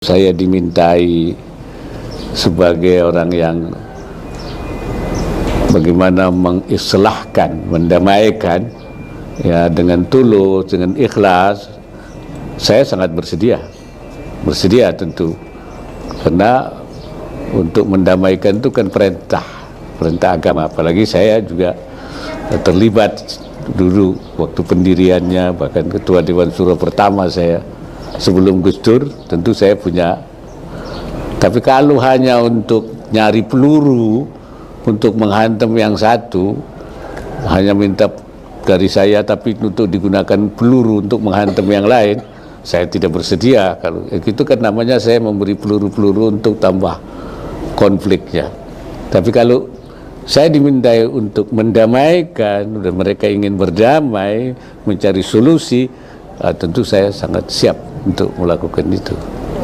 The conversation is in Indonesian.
Saya dimintai sebagai orang yang bagaimana mengislahkan, mendamaikan ya dengan tulus, dengan ikhlas. Saya sangat bersedia tentu, karena untuk mendamaikan itu kan perintah agama. Apalagi saya juga terlibat dulu waktu pendiriannya, bahkan ketua Dewan Syuro pertama saya sebelum Gus Dur. Tentu saya punya, tapi kalau hanya untuk nyari peluru untuk menghantam yang satu, hanya minta dari saya tapi untuk digunakan peluru untuk menghantam yang lain, saya tidak bersedia. Kalau itu kan namanya saya memberi peluru-peluru untuk tambah konfliknya. Tapi kalau saya dimintai untuk mendamaikan dan mereka ingin berdamai, mencari solusi, tentu saya sangat siap untuk melakukan itu.